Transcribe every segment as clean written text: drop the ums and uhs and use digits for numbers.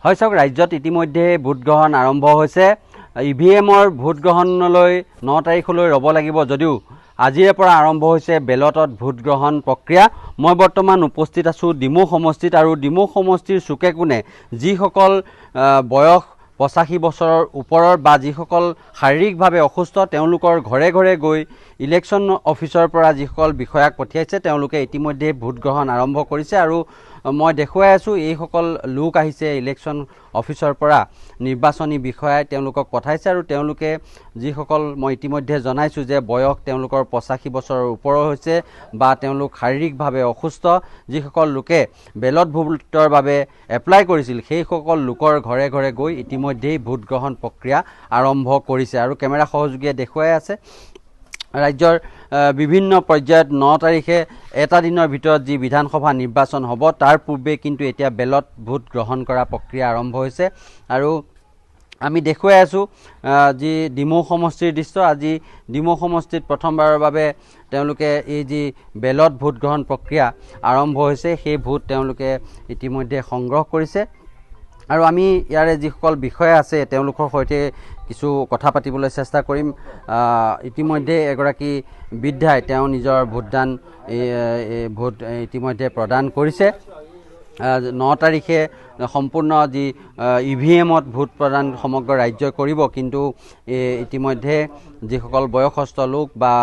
হয় চাওক ৰাজ্যত ইতিমধ্যে ভোটগ্ৰহণ আৰম্ভ হৈছে ইভিএমৰ ভোটগ্ৰহণলৈ 9 তাৰিখলৈ ৰ'ব লাগিব যদিও আজিৰে পৰা আৰম্ভ হৈছে বেলটত ভোটগ্ৰহণ প্ৰক্ৰিয়া মই বৰ্তমান উপস্থিত আছো ডিমৌ সমষ্টিত আৰু ডিমৌ সমষ্টিৰ চুকে কোণে যিসকল বয়স 85 বছৰৰ ওপৰৰ বা যিসকল শাৰীৰিকভাৱে অসুস্থ তেওঁলোকৰ ঘৰে ঘৰে গৈ ইলেকশ্যন অফিচৰ পৰা যিসকল বিষয়াক পঠিয়াইছে তেওঁলোকে ইতিমধ্যে ভোটগ্ৰহণ আৰম্ভ কৰিছে আৰু মই দেখুৱাই আছো এইসকল লোক আহিছে ইলেকশ্যন অফিচৰ পৰা নিৰ্বাচনী বিষয়াই তেওঁলোকক পঠাইছে আৰু তেওঁলোকে যিসকল মই ইতিমধ্যে জনাইছো যে বয়স তেওঁলোকৰ 85 বছৰৰ ওপৰৰ হৈছে বা তেওঁলোক শাৰীৰিকভাৱে অসুস্থ যিসকল লোকে বেলট ভোটৰ বাবে এপ্লাই কৰিছিল সেইসকল লোকৰ ঘৰে ঘৰে গৈ ইতিমধ্যে ভোটগ্ৰহণ প্ৰক্ৰিয়া আৰম্ভ কৰিছে আৰু কেমেৰা সহযোগীয়ে দেখুৱাই আছে ৰাজ্যৰ বিভিন্ন পৰ্যায়ত 9 তাৰিখে এটা দিনৰ ভিতৰত যি বিধানসভা নিৰ্বাচন হ'ব তাৰ পূৰ্বে কিন্তু এতিয়া বেলট ভোট গ্ৰহণ কৰা প্ৰক্ৰিয়া আৰম্ভ হৈছে আৰু আমি দেখুৱাই আছো যি ডিমৌ সমষ্টিৰ দৃশ্য আজি ডিমৌ সমষ্টিত প্ৰথমবাৰৰ বাবে তেওঁলোকে এই যি বেলট ভোট গ্ৰহণ প্ৰক্ৰিয়া আৰম্ভ হৈছে সেই ভোট তেওঁলোকে ইতিমধ্যে সংগ্ৰহ কৰিছে আৰু আমি ইয়াৰে যিসকল বিষয়া আছে তেওঁলোকৰ সৈতে কিছু কথা পাতিবলৈ চেষ্টা কৰিম ইতিমধ্যে এগৰাকী বিধাই তেওঁ নিজৰ ভোটদান ভোট ইতিমধ্যে প্ৰদান কৰিছে 9 তাৰিখে সম্পূৰ্ণ যি ইভিএমত ভোট প্ৰদান সমগ্ৰ ৰাজ্যই কৰিব কিন্তু ইতিমধ্যে যিসকল বয়সস্থ লোক বা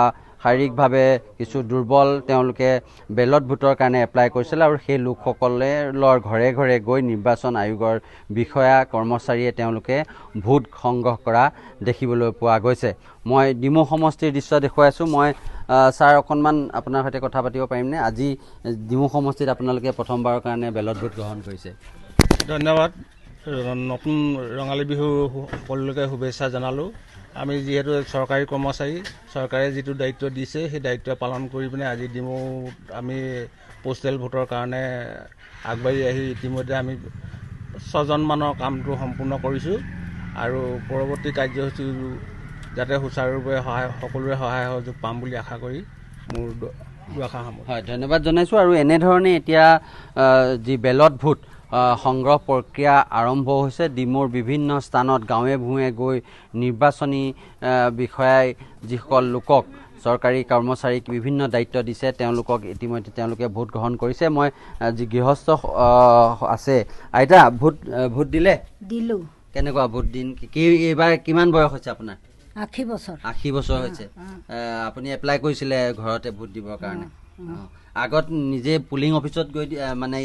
শাৰীৰিকভাৱে কিছু দুৰ্বল তেওঁলোকে বেলট ভোটৰ কাৰণে এপ্লাই কৰিছিল আৰু সেই লোকসকলৰ ঘৰে ঘৰে গৈ নিৰ্বাচন আয়োগৰ বিষয়া কৰ্মচাৰীয়ে তেওঁলোকে ভোট সংগ্ৰহ কৰা দেখিবলৈ পোৱা গৈছে মই ডিমৌ সমষ্টিৰ দৃশ্য দেখুৱাই আছো মই ছাৰ অকণমান আপোনাৰ সৈতে কথা পাতিব পাৰিমনে আজি ডিমৌ সমষ্টিত আপোনালোকে প্ৰথমবাৰৰ কাৰণে বেলট ভোট গ্ৰহণ কৰিছে ধন্যবাদ নতুন ৰঙালী বিহু সকলোকে শুভেচ্ছা জনালোঁ আমি যিহেতু চৰকাৰী কৰ্মচাৰী চৰকাৰে যিটো দায়িত্ব দিছে সেই দায়িত্ব পালন কৰি পিনে আজি ডিমৌত আমি পোষ্টেল ভোটৰ কাৰণে আগবাঢ়ি আহি ইতিমধ্যে আমি 6জনমানৰ কামটো সম্পূৰ্ণ কৰিছোঁ আৰু পৰৱৰ্তী কাৰ্যসূচী যাতে সুচাৰুৰূপে সকলোৰে সহায় সহযোগ পাম বুলি আশা কৰি মোৰ দুআষাৰ সামৰিছোঁ হয় ধন্যবাদ জনাইছোঁ আৰু এনেধৰণে এতিয়া যি বেলট ভোট সংগ্ৰহ প্ৰক্ৰিয়া আৰম্ভ হৈছে ডিমৌৰ বিভিন্ন স্থানত গাঁৱে ভূঞে গৈ নিৰ্বাচনী বিষয়াই যিসকল লোকক চৰকাৰী কৰ্মচাৰীক বিভিন্ন দায়িত্ব দিছে তেওঁলোকক ইতিমধ্যে তেওঁলোকে ভোট গ্ৰহণ কৰিছে মই যি গৃহস্থ আছে আইতা ভোট দিলে দিলোঁ কেনেকুৱা ভোট দিন কি এইবাৰ কিমান বয়স হৈছে আপোনাৰ 80 বছৰ হৈছে আপুনি এপ্লাই কৰিছিলে ঘৰতে ভোট দিবৰ কাৰণে আগত নিজে পুলিং অফিচত গৈ মানে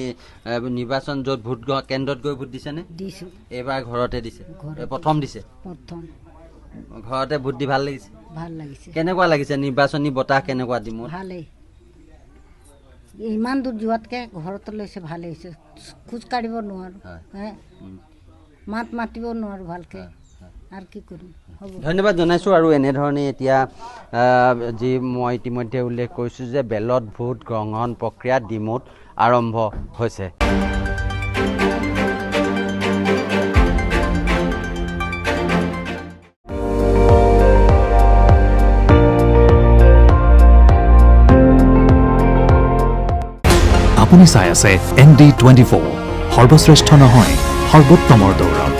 নিৰ্বাচন য'ত ভোট কেন্দ্ৰত গৈ ভোট দিছেনে দিছোঁ এইবাৰ ঘৰতে দিছে প্ৰথম দিছে ঘৰতে ভোট দি ভাল লাগিছে কেনেকুৱা লাগিছে নিৰ্বাচনী বতাহ কেনেকুৱা ডিমৌত ভালেই ইমান দূৰ যোৱাতকৈ ঘৰত লৈছে ভালেই হৈছে খোজ কাঢ়িব নোৱাৰোঁ মাত মাতিব নোৱাৰোঁ ভালকৈ আৰু কি কৰিম ধন্যবাদ জনাইছোঁ আৰু এনেধৰণে এতিয়া যি মই ইতিমধ্যে উল্লেখ কৰিছোঁ যে বেলট ভোট গ্ৰহণ প্ৰক্ৰিয়া ডিমৌত আৰম্ভ হৈছে আপুনি চাই আছে ND24 সৰ্বশ্ৰেষ্ঠ নহয় সৰ্বোত্তমৰ দৌৰ